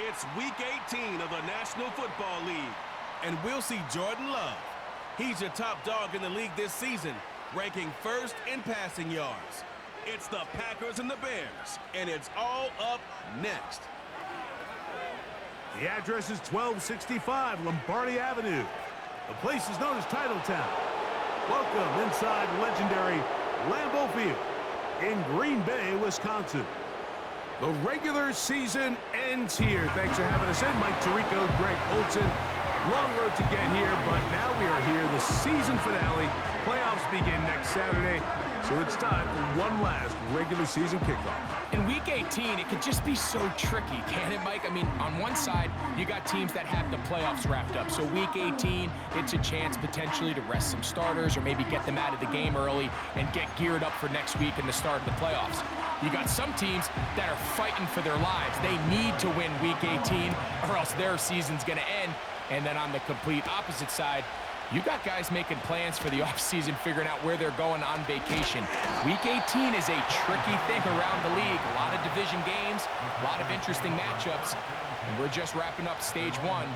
It's Week 18 of the National Football League, and we'll see Jordan Love. He's your top dog in the league this season, ranking first in passing yards. It's the Packers and the Bears, and it's all up next. The address is 1265 Lombardi Avenue. The place is known as Titletown. Welcome inside legendary Lambeau Field in Green Bay, Wisconsin. The regular season ends here. Thanks for having us in. Mike Tirico, Greg Olson. Long road to get here, but now we are here. The season finale. Playoffs begin next Saturday, so it's time for one last regular season kickoff. In Week 18, it could just be so tricky, can't it, Mike? I mean, on one side, you got teams that have the playoffs wrapped up. So Week 18, it's a chance potentially to rest some starters or maybe get them out of the game early and get geared up for next week and the start of the playoffs. You got some teams that are fighting for their lives. They need to win Week 18 or else their season's going to end. And then on the complete opposite side, you got guys making plans for the offseason, figuring out where they're going on vacation. Week 18 is a tricky thing around the league. A lot of division games, a lot of interesting matchups. And we're just wrapping up stage one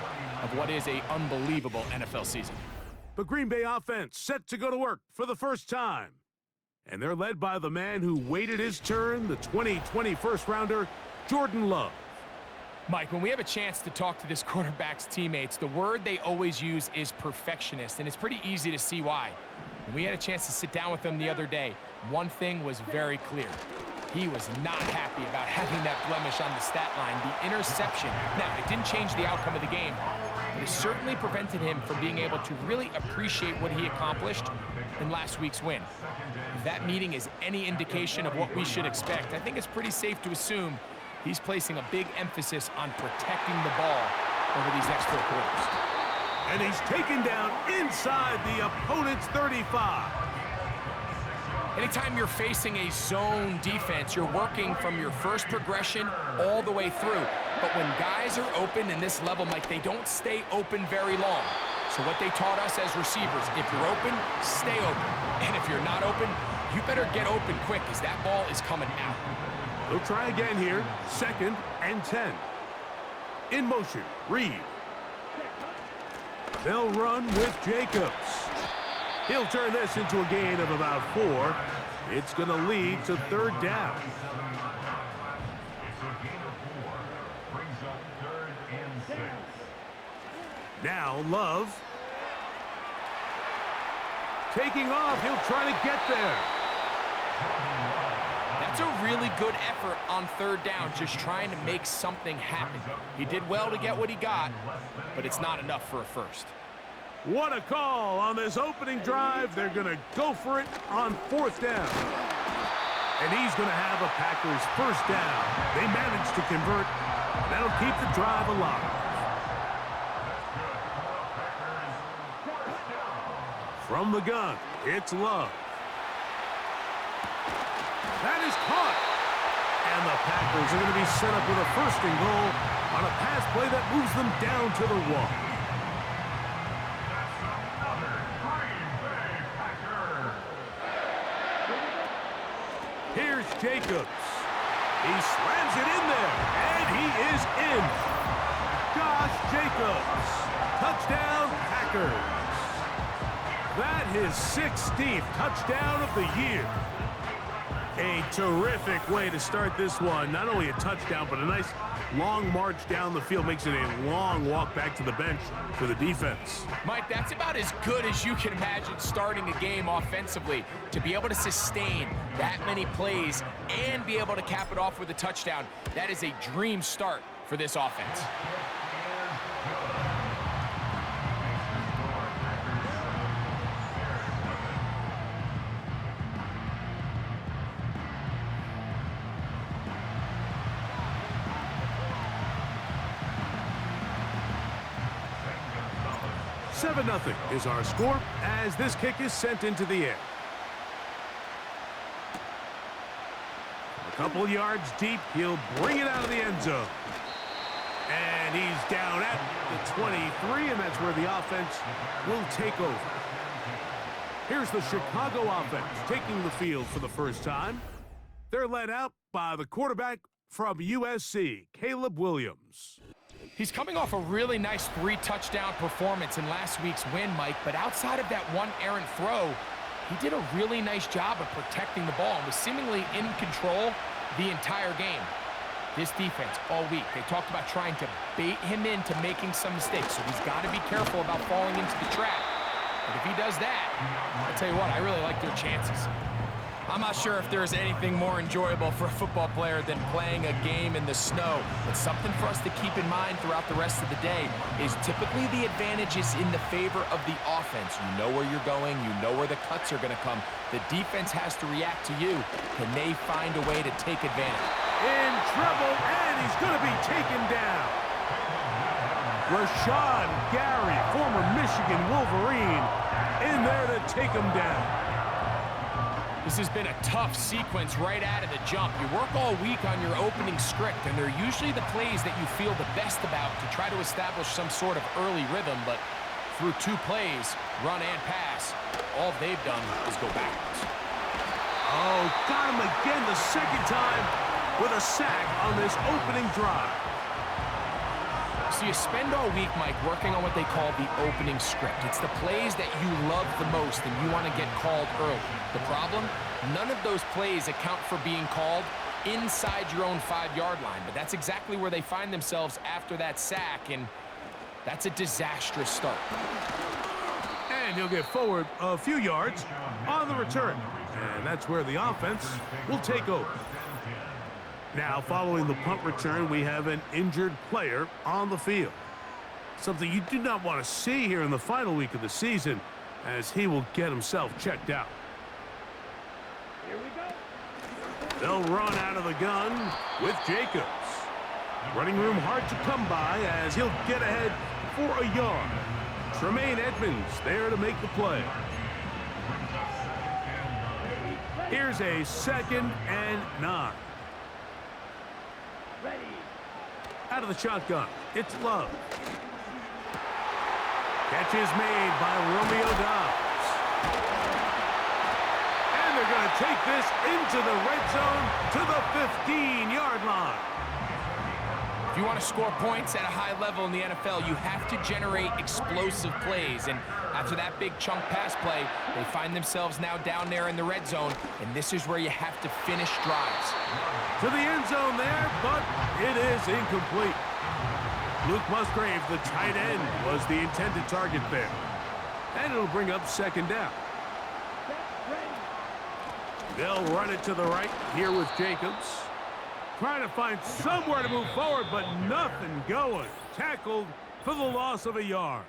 of what is an unbelievable NFL season. The Green Bay offense set to go to work for the first time. And they're led by the man who waited his turn, the 2020 first-rounder, Jordan Love. Mike, when we have a chance to talk to this quarterback's teammates, the word they always use is perfectionist, and it's pretty easy to see why. When we had a chance to sit down with them the other day, one thing was very clear. He was not happy about having that blemish on the stat line, the interception. Now, it didn't change the outcome of the game, but it certainly prevented him from being able to really appreciate what he accomplished in last week's win. If that meeting is any indication of what we should expect, I think it's pretty safe to assume he's placing a big emphasis on protecting the ball over these next 4 quarters. And he's taken down inside the opponent's 35. Anytime you're facing a zone defense, you're working from your first progression all the way through. But when guys are open in this level, Mike, they don't stay open very long. So what they taught us as receivers, if you're open, stay open. And if you're not open, you better get open quick because that ball is coming out. They'll try again here. 2nd and 10. In motion, Reed. They'll run with Jacobs. He'll turn this into a gain of about 4. It's going to lead to 3rd down. Now Love. Taking off, he'll try to get there. That's a really good effort on 3rd down, just trying to make something happen. He did well to get what he got, but it's not enough for a first. What a call on this opening drive. They're going to go for it on 4th down. And he's going to have a Packers 1st down. They managed to convert. That'll keep the drive alive. From the gun, it's Love. That is caught. And the Packers are going to be set up with a 1st and goal on a pass play that moves them down to the 1. Here's Jacobs. He slams it in there, and he is in. Josh Jacobs. Touchdown, Packers. That is 16th touchdown of the year. A terrific way to start this one. Not only a touchdown, but a nice long march down the field. Makes it a long walk back to the bench for the defense. Mike, that's about as good as you can imagine starting a game offensively. To be able to sustain that many plays and be able to cap it off with a touchdown, that is a dream start for this offense. Nothing is our score as this kick is sent into the air. A couple yards deep, he'll bring it out of the end zone. And he's down at the 23, and that's where the offense will take over. Here's the Chicago offense taking the field for the first time. They're led out by the quarterback from USC, Caleb Williams. He's coming off a really nice 3-touchdown performance in last week's win, Mike, but outside of that one errant throw, he did a really nice job of protecting the ball and was seemingly in control the entire game. This defense all week, they talked about trying to bait him into making some mistakes, so he's got to be careful about falling into the trap. But if he does that, I'll tell you what, I really like their chances. I'm not sure if there's anything more enjoyable for a football player than playing a game in the snow. But something for us to keep in mind throughout the rest of the day is typically the advantage is in the favor of the offense. You know where you're going. You know where the cuts are going to come. The defense has to react to you. Can they find a way to take advantage? In trouble, and he's going to be taken down. Rashan Gary, former Michigan Wolverine, in there to take him down. This has been a tough sequence right out of the jump. You work all week on your opening script, and they're usually the plays that you feel the best about to try to establish some sort of early rhythm, but through 2 plays, run and pass, all they've done is go backwards. Oh, got him again the second time with a sack on this opening drive. So you spend all week, Mike, working on what they call the opening script. It's the plays that you love the most and you want to get called early. The problem? None of those plays account for being called inside your own 5-yard line. But that's exactly where they find themselves after that sack, and that's a disastrous start. And he'll get forward a few yards on the return. And that's where the offense will take over. Now, following the punt return, we have an injured player on the field. Something you do not want to see here in the final week of the season, as he will get himself checked out. Here we go. They'll run out of the gun with Jacobs. Running room hard to come by as he'll get ahead for a yard. Tremaine Edmonds there to make the play. Here's a 2nd and 9. Ready. Out of the shotgun, it's Love. Catch is made by Romeo Doubs. And they're going to take this into the red zone to the 15-yard line. If you want to score points at a high level in the NFL, you have to generate explosive plays. And after that big chunk pass play, they find themselves now down there in the red zone, and this is where you have to finish drives. To the end zone there, but it is incomplete. Luke Musgrave, the tight end, was the intended target there. And it'll bring up 2nd down. They'll run it to the right here with Jacobs. Trying to find somewhere to move forward, but nothing going. Tackled for the loss of a yard.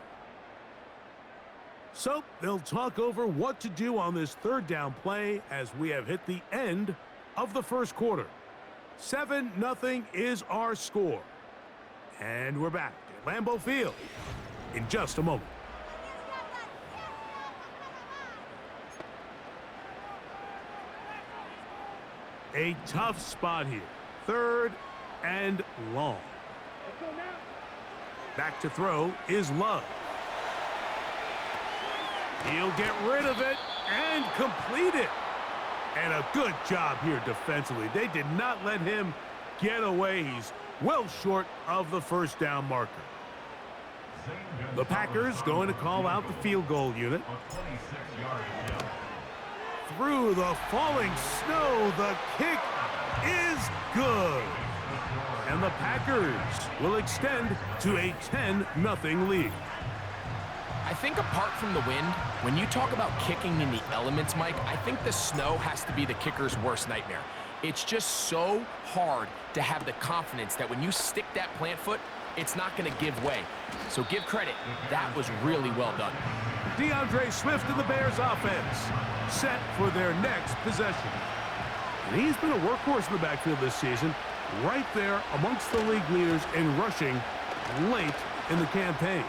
So they'll talk over what to do on this 3rd down play as we have hit the end of the first quarter. 7-0 is our score. And we're back at Lambeau Field in just a moment. A tough spot here. 3rd and long. Let's go now. Back to throw is Love. He'll get rid of it and complete it. And a good job here defensively. They did not let him get away. He's well short of the 1st down marker. The Packers going to call out the field goal unit. Through the falling snow, the kick is good. And the Packers will extend to a 10-0 lead. I think apart from the wind, when you talk about kicking in the elements, Mike, I think the snow has to be the kicker's worst nightmare. It's just so hard to have the confidence that when you stick that plant foot, it's not going to give way. So give credit. That was really well done. DeAndre Swift and the Bears offense set for their next possession. And he's been a workhorse in the backfield this season, right there amongst the league leaders in rushing late in the campaign.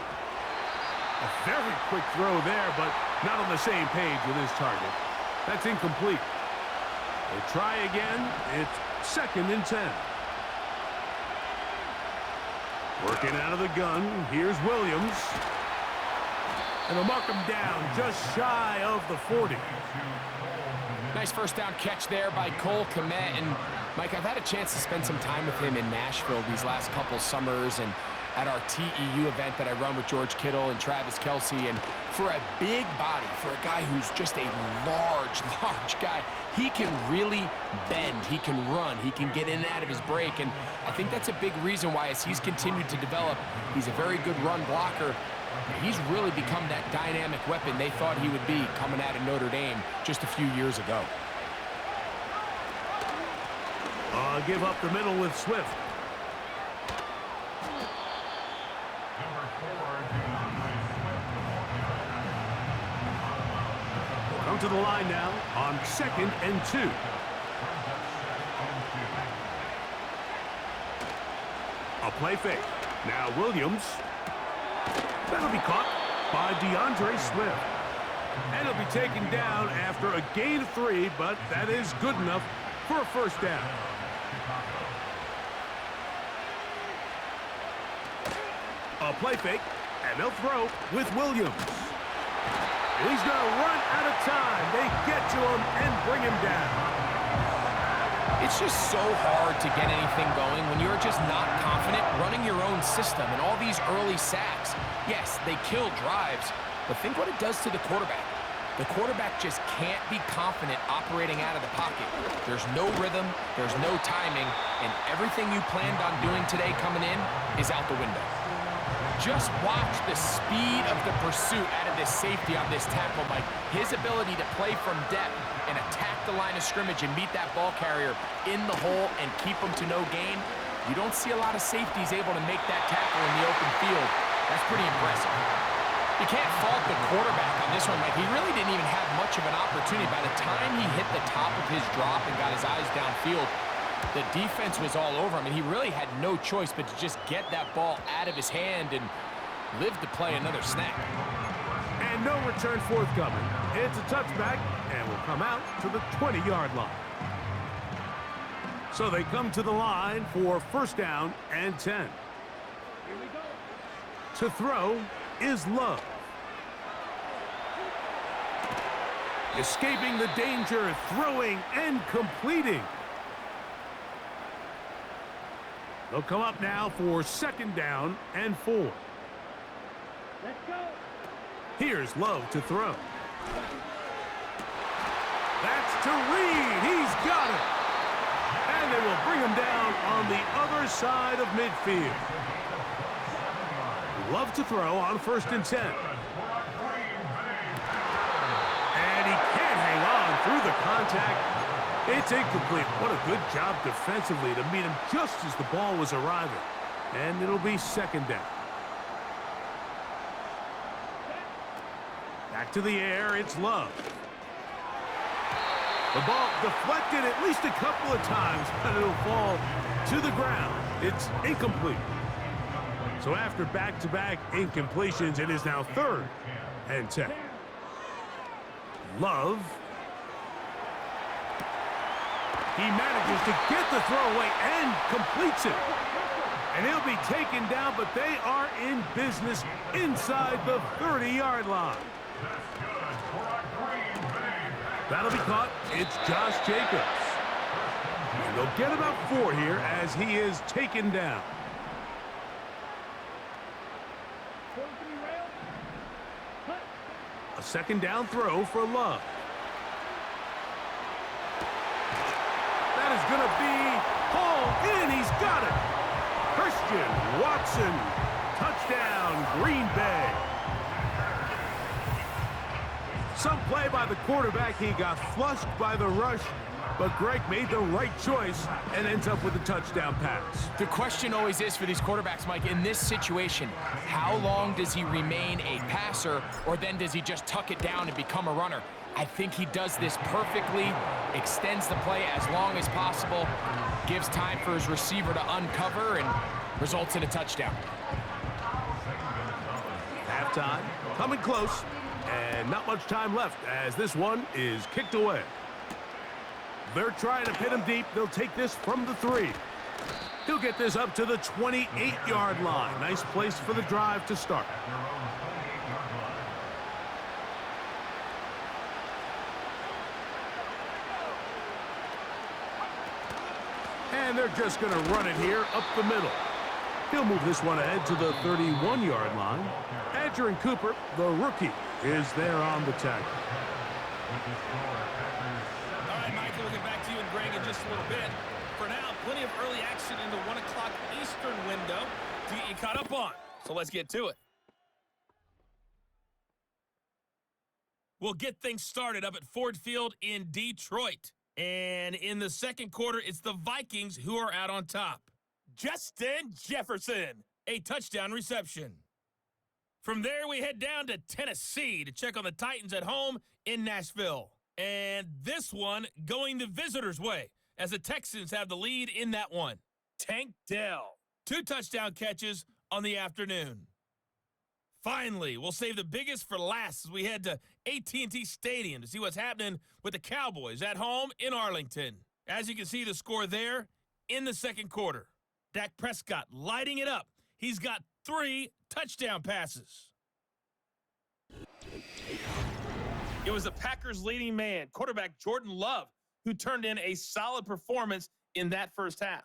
A very quick throw there, but not on the same page with his target. That's incomplete. They try again. It's 2nd and 10. Working out of the gun. Here's Williams. And they'll mark him down just shy of the 40. Nice 1st down catch there by Cole Kmet. And, Mike, I've had a chance to spend some time with him in Nashville these last couple summers, and at our TEU event that I run with George Kittle and Travis Kelce, and for a big body, for a guy who's just a large guy, he can really bend, he can run, he can get in and out of his break, and I think that's a big reason why, as he's continued to develop, he's a very good run blocker. He's really become that dynamic weapon they thought he would be coming out of Notre Dame just a few years ago. Give up the middle with Swift. Come to the line now on 2nd and 2. A play fake. Now Williams. That'll be caught by DeAndre Swift. And it'll be taken down after a gain of 3, but that is good enough for a first down. A play fake, and they'll throw with Williams. He's going to run out of time. They get to him and bring him down. It's just so hard to get anything going when you're just not confident running your own system, and all these early sacks. Yes, they kill drives, but think what it does to the quarterback. The quarterback just can't be confident operating out of the pocket. There's no rhythm, there's no timing, and everything you planned on doing today coming in is out the window. Just watch the speed of the pursuit out of this safety on this tackle, Mike. His ability to play from depth and attack the line of scrimmage and meet that ball carrier in the hole and keep him to no gain. You don't see a lot of safeties able to make that tackle in the open field. That's pretty impressive. You can't fault the quarterback on this one, Mike. He really didn't even have much of an opportunity. By the time he hit the top of his drop and got his eyes downfield, the defense was all over him, and he really had no choice but to just get that ball out of his hand and live to play another snap. And no return forthcoming. It's a touchback, and will come out to the 20-yard line. So they come to the line for first down and 10. Here we go. To throw is Love. Escaping the danger, throwing and completing. They'll come up now for second down and 4. Let's go. Here's Love to throw. That's to Reed. He's got it. And they will bring him down on the other side of midfield. Love to throw on first and 10. And he can't hang on through the contact. It's incomplete. What a good job defensively to meet him just as the ball was arriving. And it'll be second down. Back to the air, it's Love. The ball deflected at least a couple of times, but it'll fall to the ground. It's incomplete. So after back-to-back incompletions, it is now third and 10. Love. He manages to get the throw away and completes it. And he'll be taken down, but they are in business inside the 30-yard line. That'll be caught. It's Josh Jacobs. And they'll get about 4 here as he is taken down. A second down throw for Love. That is going to be hauled in. He's got it. Christian Watson. Touchdown, Green Bay. Some play by the quarterback. He got flushed by the rush, but Greg made the right choice and ends up with a touchdown pass. The question always is for these quarterbacks, Mike, in this situation, how long does he remain a passer, or then does he just tuck it down and become a runner? I think he does this perfectly, extends the play as long as possible, gives time for his receiver to uncover, and results in a touchdown. Halftime, coming close, and not much time left as this one is kicked away. They're trying to pin him deep. They'll take this from the 3. He'll get this up to the 28-yard line. Nice place for the drive to start. And they're just going to run it here up the middle. He'll move this one ahead to the 31-yard line. Andrew Cooper, the rookie, is there on the tackle. All right, Michael, we'll get back to you and Greg in just a little bit. For now, plenty of early action in the 1 o'clock Eastern window to get you caught up on. So let's get to it. We'll get things started up at Ford Field in Detroit. And in the second quarter, it's the Vikings who are out on top. Justin Jefferson, a touchdown reception. From there, we head down to Tennessee to check on the Titans at home in Nashville. And this one going the visitors' way as the Texans have the lead in that one. Tank Dell, 2 touchdown catches on the afternoon. Finally, we'll save the biggest for last as we head to AT&T Stadium to see what's happening with the Cowboys at home in Arlington. As you can see the score there in the second quarter. Dak Prescott lighting it up. He's got 3 touchdown passes. It was the Packers' leading man, quarterback Jordan Love, who turned in a solid performance in that first half.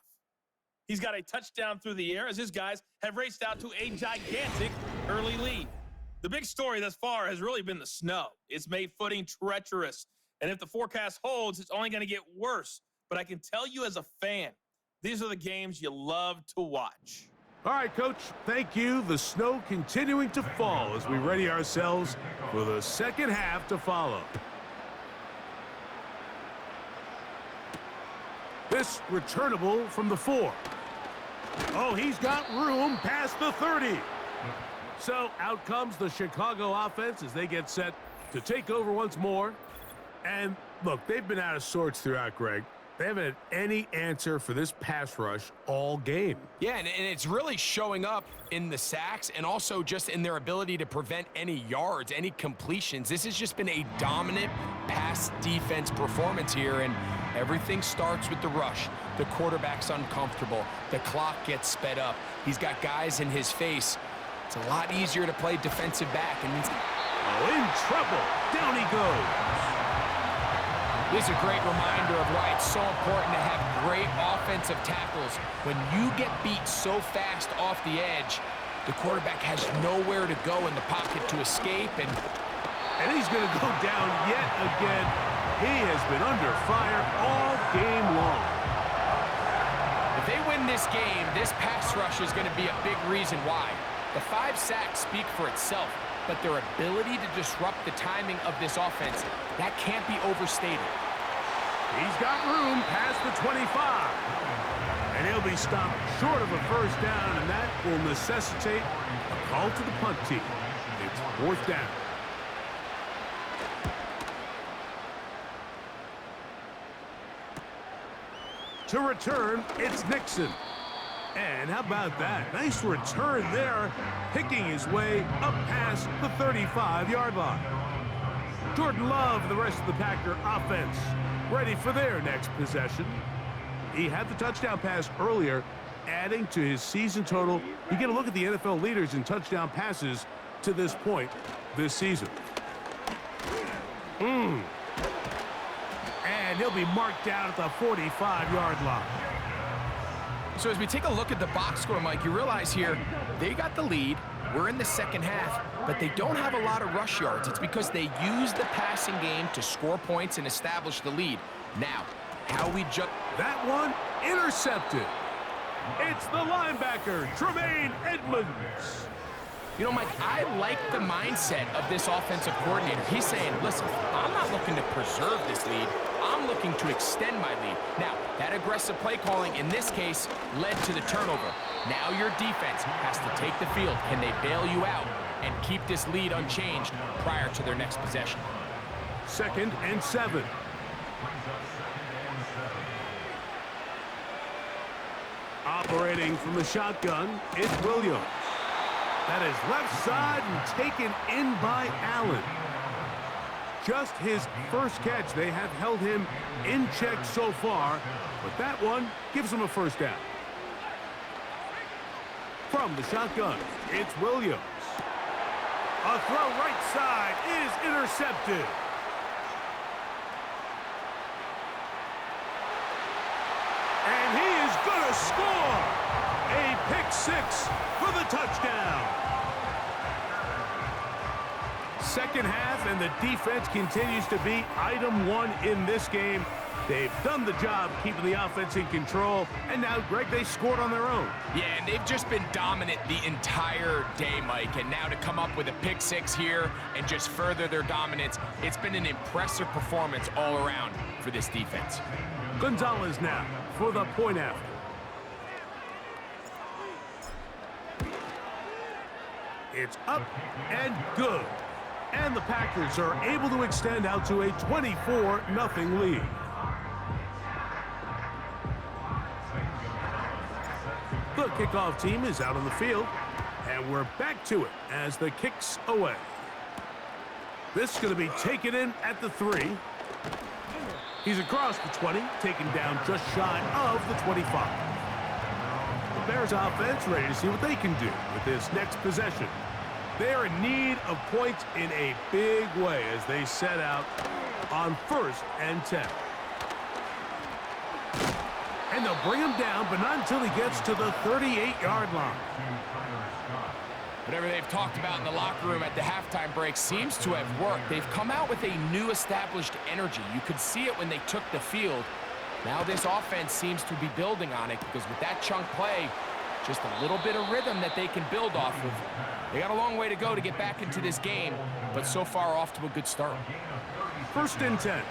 He's got a touchdown through the air as his guys have raced out to a gigantic early lead. The big story thus far has really been the snow. It's made footing treacherous, and if the forecast holds, it's only going to get worse. But I can tell you as a fan, these are the games you love to watch. All right, Coach, thank you. The snow continuing to fall as we ready ourselves for the second half to follow. This returnable from the 4. Oh, he's got room past the 30. So out comes the Chicago offense as they get set to take over once more. And look, they've been out of sorts throughout, Greg. They haven't had any answer for this pass rush all game. Yeah, and it's really showing up in the sacks and also just in their ability to prevent any yards, any completions. This has just been a dominant pass defense performance here, and everything starts with the rush. The quarterback's uncomfortable. The clock gets sped up. He's got guys in his face. It's a lot easier to play defensive back. And in trouble. Down he goes. This is a great reminder of why it's so important to have great offensive tackles. When you get beat so fast off the edge, the quarterback has nowhere to go in the pocket to escape. And he's going to go down yet again. He has been under fire all game long. If they win this game, this pass rush is going to be a big reason why. The 5 sacks speak for itself, but their ability to disrupt the timing of this offense, that can't be overstated. He's got room past the 25. And he'll be stopped short of a first down, and that will necessitate a call to the punt team. It's 4th down. To return, it's Nixon. And how about that? Nice return there, picking his way up past the 35-yard line. Jordan Love, the rest of the Packer offense, ready for their next possession. He had the touchdown pass earlier, adding to his season total. You get a look at the NFL leaders in touchdown passes to this point this season. And he'll be marked down at the 45-yard line. So as we take a look at the box score, Mike, you realize here they got the lead. We're in the second half, but they don't have a lot of rush yards. It's because they use the passing game to score points and establish the lead. Now, how we jump. That one intercepted. It's the linebacker, Tremaine Edmunds. You know, Mike, I like the mindset of this offensive coordinator. He's saying, listen, I'm not looking to preserve this lead. I'm looking to extend my lead. Now, that aggressive play calling in this case led to the turnover. Now your defense has to take the field. Can they bail you out and keep this lead unchanged prior to their next possession? 2nd and 7. Operating from the shotgun, it's Williams. That is left side and taken in by Allen. Just his first catch. They have held him in check so far, but that one gives him a first down. From the shotgun, it's Williams. A throw right side is intercepted. And he is going to score. A Pick six for the touchdown. Second half, and the defense continues to be item one in this game. They've done the job keeping the offense in control, and now, Greg, they scored on their own. Yeah, and they've just been dominant the entire day, Mike, and now to come up with a pick six here and just further their dominance, it's been an impressive performance all around for this defense. Gonzalez now for the point after. It's up and good. And the Packers are able to extend out to a 24-0 lead. The kickoff team is out on the field, and we're back to it as the kick's away. This is going to be taken in at the 3. He's across the 20, taken down just shy of the 25. The Bears offense ready to see what they can do with this next possession. They are in need of points in a big way as they set out on 1st and 10. And they'll bring him down, but not until he gets to the 38-yard line. Whatever they've talked about in the locker room at the halftime break seems to have worked. They've come out with a new established energy. You could see it when they took the field. Now this offense seems to be building on it because with that chunk play, just a little bit of rhythm that they can build off of. They got a long way to go to get back into this game, but so far off to a good start. 1st and 10.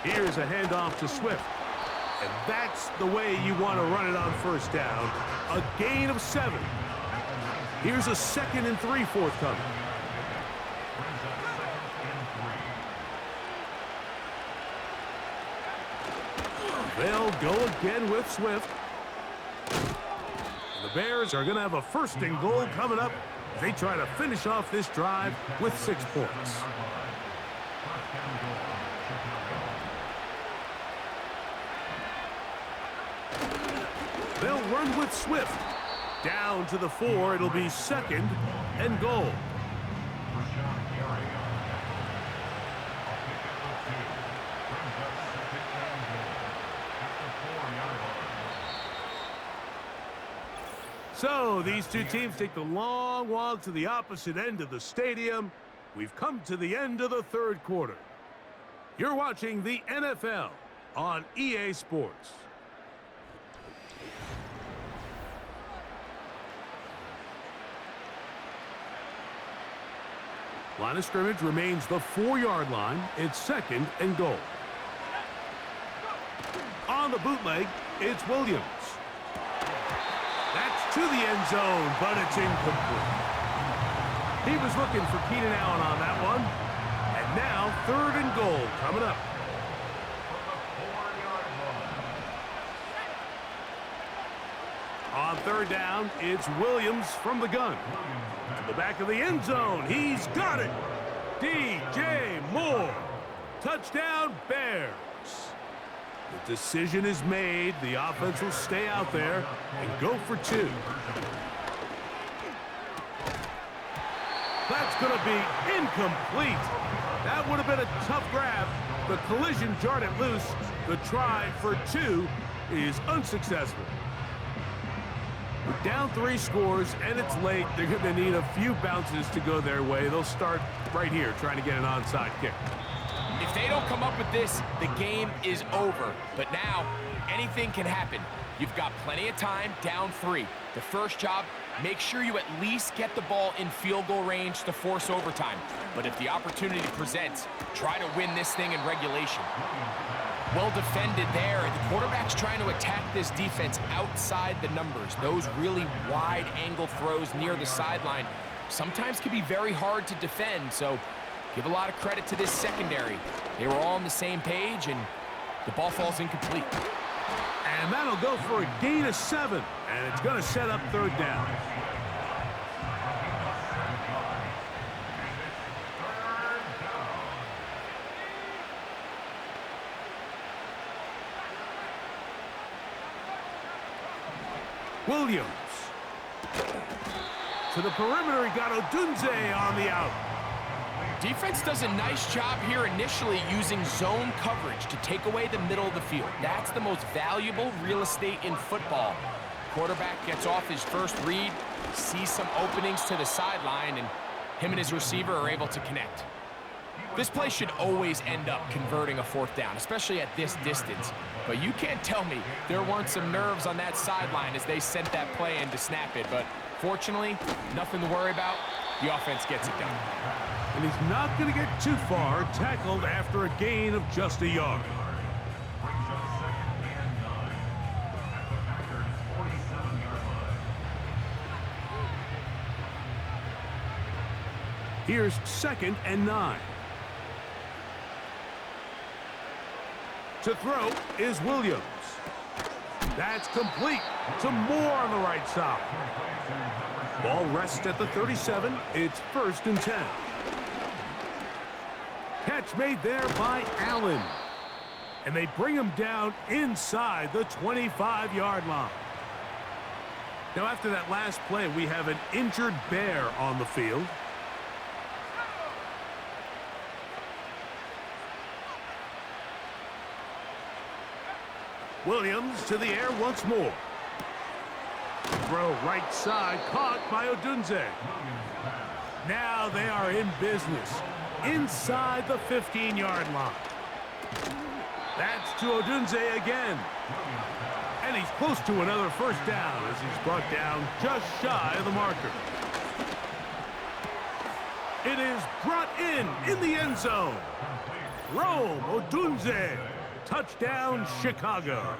Here's a handoff to Swift. And that's the way you want to run it on 1st down. A gain of 7. Here's a 2nd and 3 forthcoming. They'll go again with Swift. And the Bears are going to have a 1st and goal coming up as they try to finish off this drive with 6 points. They'll run with Swift. Down to the 4, it'll be 2nd and goal. So these two teams take the long walk to the opposite end of the stadium. We've come to the end of the 3rd quarter. You're watching the NFL on EA Sports. Line of scrimmage remains the 4-yard line. It's 2nd and goal. On the bootleg, it's Williams. That's to the end zone, but it's incomplete. He was looking for Keenan Allen on that one. And now 3rd and goal coming up. On 3rd down, it's Williams from the gun. To the back of the end zone. He's got it. DJ Moore. Touchdown, Bears. The decision is made. The offense will stay out there and go for 2. That's going to be incomplete. That would have been a tough grab. The collision jarred it loose. The try for 2 is unsuccessful. Down 3 scores, and it's late. They're going to need a few bounces to go their way. They'll start right here trying to get an onside kick. If they don't come up with this, the game is over. But now, anything can happen. You've got plenty of time, down 3. The first job, make sure you at least get the ball in field goal range to force overtime. But if the opportunity presents, try to win this thing in regulation. Well defended there. The quarterback's trying to attack this defense outside the numbers. Those really wide angle throws near the sideline sometimes can be very hard to defend, so give a lot of credit to this secondary. They were all on the same page, and the ball falls incomplete. And that'll go for a gain of 7, and it's going to set up 3rd down. Williams. To the perimeter, he got Odunze on the out. Defense does a nice job here initially using zone coverage to take away the middle of the field. That's the most valuable real estate in football. Quarterback gets off his first read, sees some openings to the sideline, and him and his receiver are able to connect. This play should always end up converting a fourth down, especially at this distance. But you can't tell me there weren't some nerves on that sideline as they sent that play in to snap it. But fortunately, nothing to worry about. The offense gets it done. And he's not going to get too far, tackled after a gain of just a yard. Here's 2nd and 9. To throw is Williams. That's complete to Moore on the right side. Ball rests at the 37. It's 1st and 10. Catch made there by Allen. And they bring him down inside the 25-yard line. Now, after that last play, we have an injured Bear on the field. Williams to the air once more. Throw right side, caught by Odunze. Now they are in business inside the 15-yard line. That's to Odunze again. And he's close to another first down as he's brought down just shy of the marker. It is brought in the end zone. Rome Odunze. Touchdown, Chicago.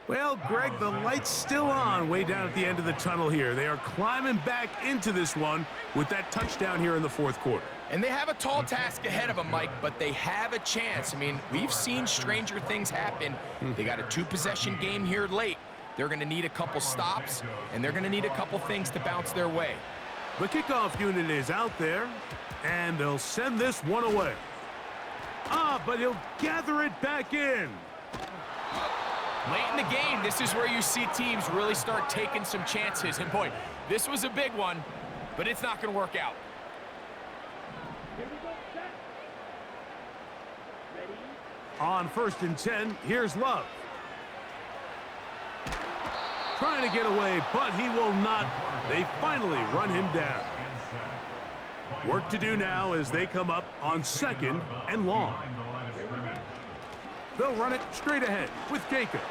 Well, Greg, the light's still on way down at the end of the tunnel here. They are climbing back into this one with that touchdown here in the 4th quarter. And they have a tall task ahead of them, Mike, but they have a chance. I mean, we've seen stranger things happen. They got a 2-possession game here late. They're going to need a couple stops, and they're going to need a couple things to bounce their way. The kickoff unit is out there, and they'll send this one away. But he'll gather it back in. Late in the game, this is where you see teams really start taking some chances. And boy, this was a big one, but it's not going to work out. Here we go, set. Ready? On 1st and 10, here's Love. Trying to get away, but he will not. They finally run him down. Work to do now as they come up on 2nd and long. They'll run it straight ahead with Jacobs.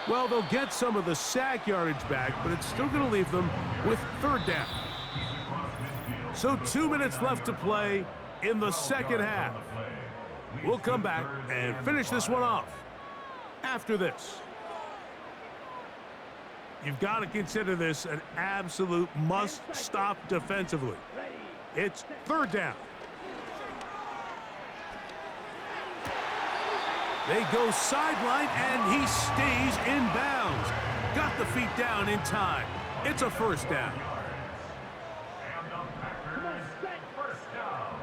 Well, they'll get some of the sack yardage back, but it's still going to leave them with 3rd down. So 2 minutes left to play in the 2nd half. We'll come back and finish this one off after this. You've got to consider this an absolute must-stop defensively. It's 3rd down. They go sideline, and he stays in bounds. Got the feet down in time. It's a 1st down. Come on, set. First down.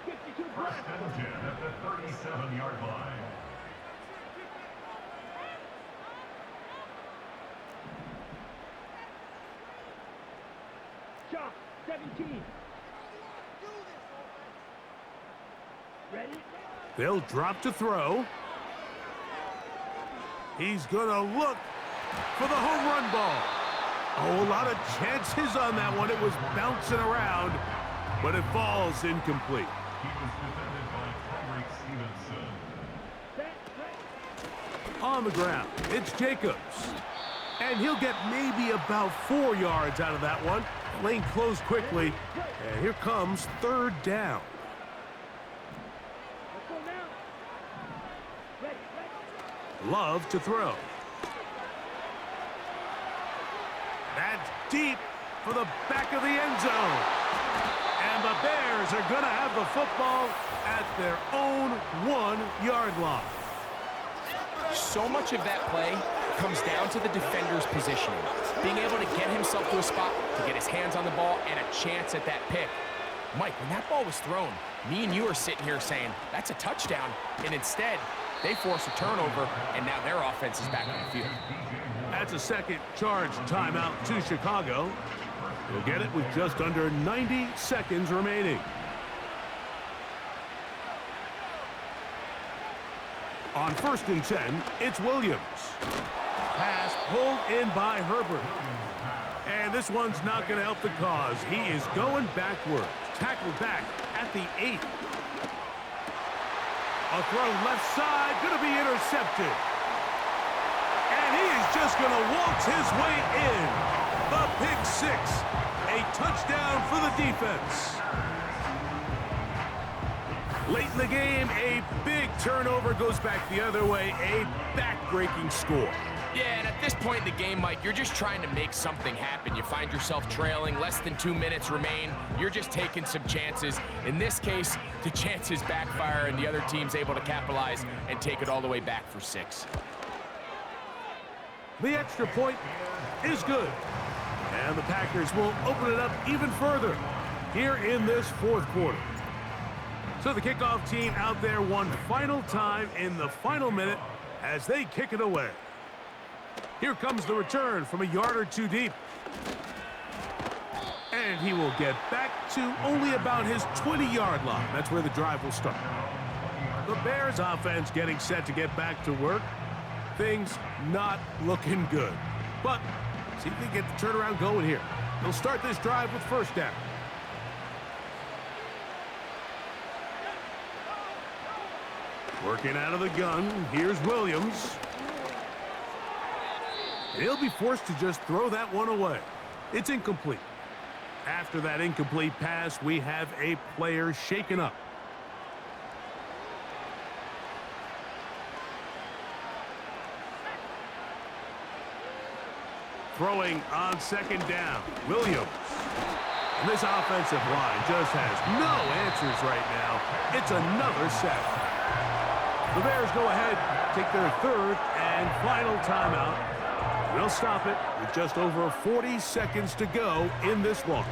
52 First and 10 at the 37-yard line. Shot. 17. Ready? They'll drop to throw. He's going to look for the home run ball. Oh, a lot of chances on that one. It was bouncing around, but it falls incomplete. He was defended by Tyreek Stevenson. Set. Set. On the ground, it's Jacobs. And he'll get maybe about 4 yards out of that one. Lane closed quickly, and here comes 3rd down. Let's go now. Ready, ready. Love to throw. That's deep for the back of the end zone. And the Bears are going to have the football at their own 1-yard line. So much of that play comes down to the defender's positioning. Being able to get himself to a spot, to get his hands on the ball, and a chance at that pick. Mike, when that ball was thrown, me and you are sitting here saying, that's a touchdown. And instead, they force a turnover, and now their offense is back on the field. That's a second charge timeout to Chicago. He'll get it with just under 90 seconds remaining. On 1st and 10, it's Williams. Pass pulled in by Herbert. And this one's not going to help the cause. He is going backwards. Tackled back at the 8. A throw left side, going to be intercepted. And he is just going to waltz his way in. The pick 6. A touchdown for the defense. Late in the game, a big turnover goes back the other way. A back-breaking score. Yeah, and at this point in the game, Mike, you're just trying to make something happen. You find yourself trailing, less than 2 minutes remain. You're just taking some chances. In this case, the chances backfire, and the other team's able to capitalize and take it all the way back for 6. The extra point is good. And the Packers will open it up even further here in this 4th quarter. So the kickoff team out there one final time in the final minute as they kick it away. Here comes the return from a yard or 2 deep. And he will get back to only about his 20-yard line. That's where the drive will start. The Bears offense getting set to get back to work. Things not looking good. But see if they get the turnaround going here. They'll start this drive with 1st down. Working out of the gun, here's Williams. He'll be forced to just throw that one away. It's incomplete. After that incomplete pass, we have a player shaken up. Throwing on 2nd down, Williams. And this offensive line just has no answers right now. It's another sack. The Bears go ahead, take their 3rd and final timeout. They'll stop it with just over 40 seconds to go in this one.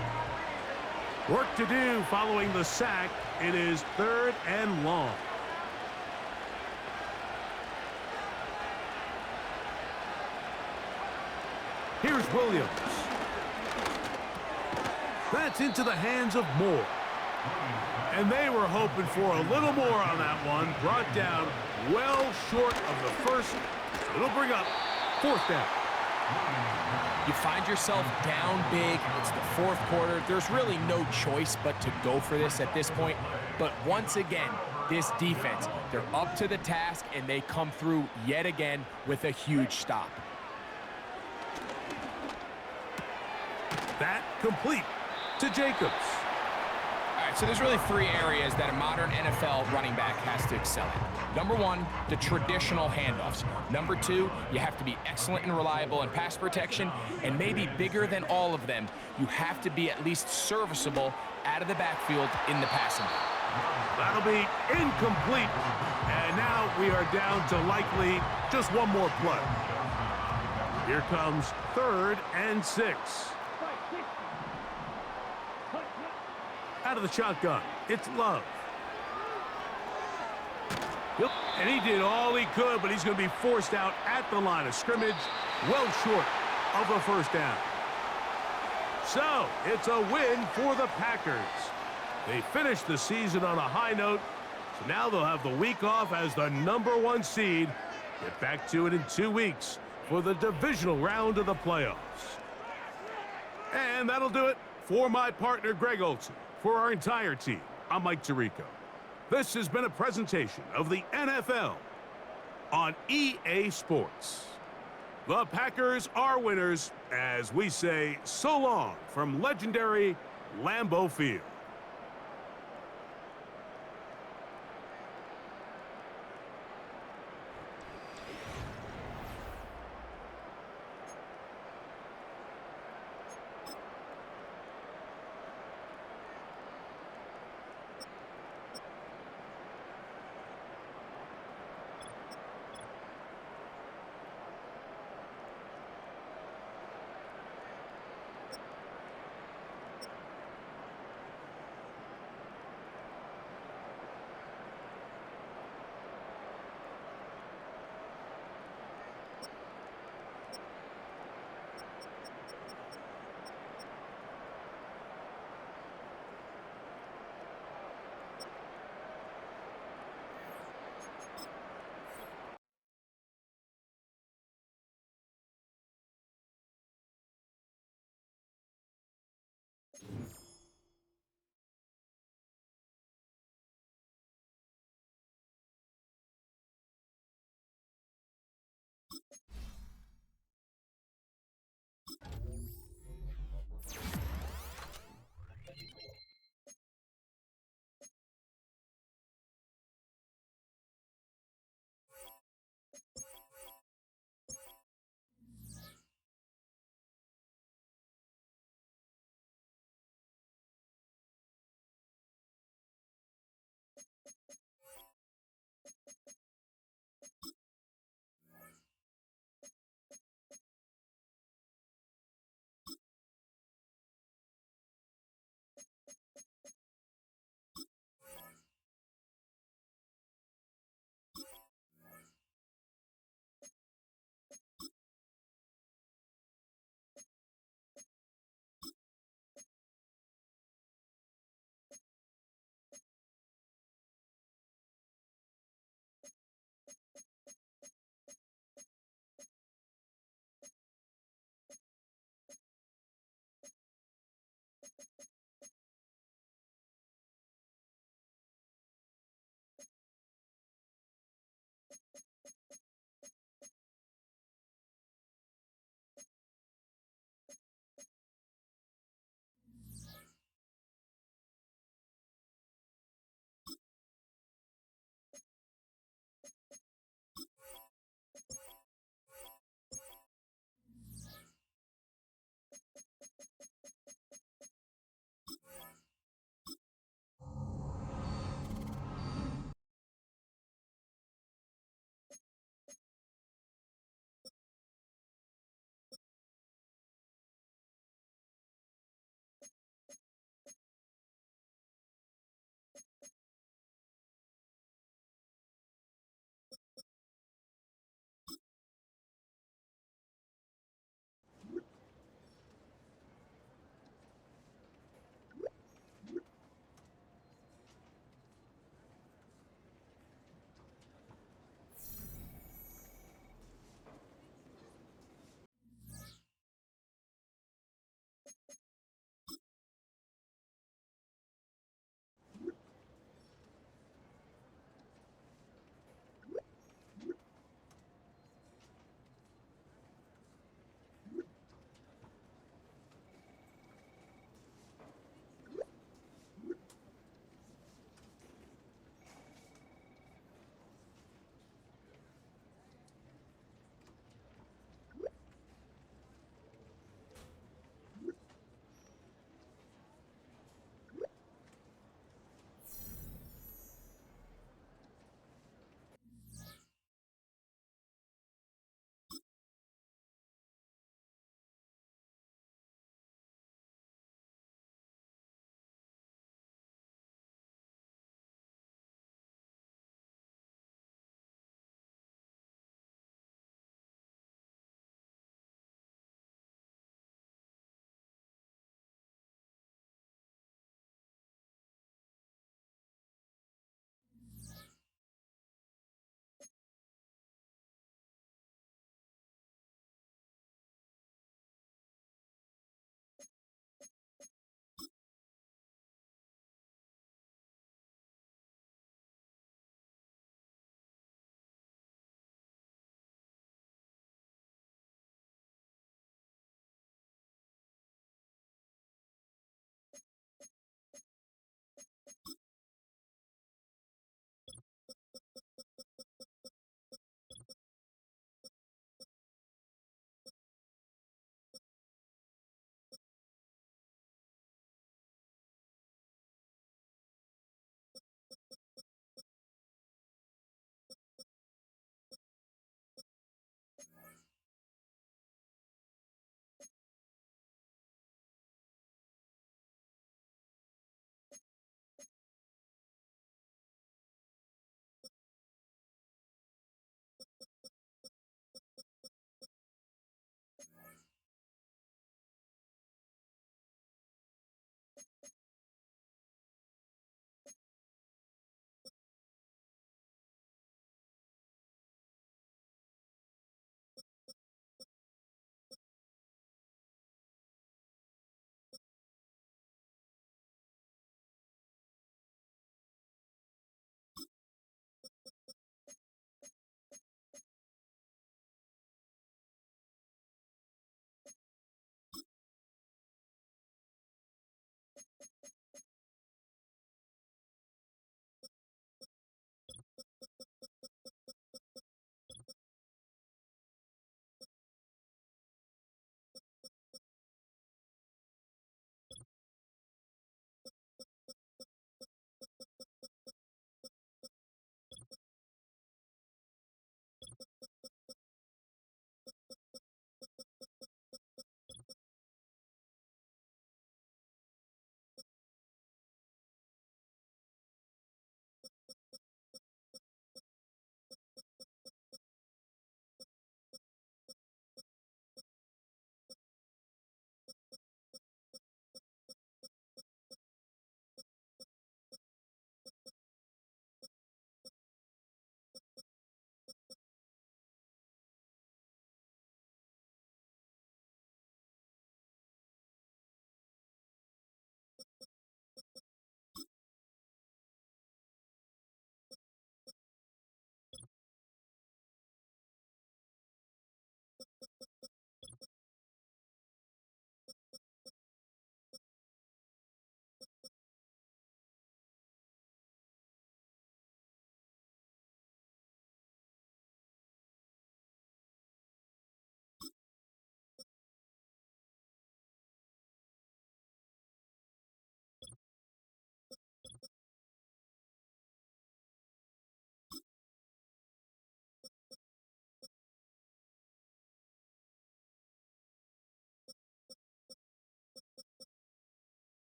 Work to do following the sack. It is 3rd and long. Here's Williams. That's into the hands of Moore. And they were hoping for a little more on that one. Brought down well short of the 1st. It'll bring up 4th down. You find yourself down big. It's the 4th quarter. There's really no choice but to go for this at this point. But once again, this defense, they're up to the task, and they come through yet again with a huge stop. That complete to Jacobs. All right, so there's really 3 areas that a modern NFL running back has to excel in. Number 1, the traditional handoffs. Number 2, you have to be excellent and reliable in pass protection. And maybe bigger than all of them, you have to be at least serviceable out of the backfield in the passing game. That'll be incomplete. And now we are down to likely just one more play. Here comes 3rd and 6. Out of the shotgun, it's Love. Yep, and he did all he could, but he's going to be forced out at the line of scrimmage, well short of a 1st down. So, it's a win for the Packers. They finished the season on a high note, so now they'll have the week off as the number 1 seed. Get back to it in 2 weeks for the divisional round of the playoffs. And that'll do it for my partner, Greg Olson. For our entire team, I'm Mike Tirico. This has been a presentation of the NFL on EA Sports. The Packers are winners as we say so long from legendary Lambeau Field.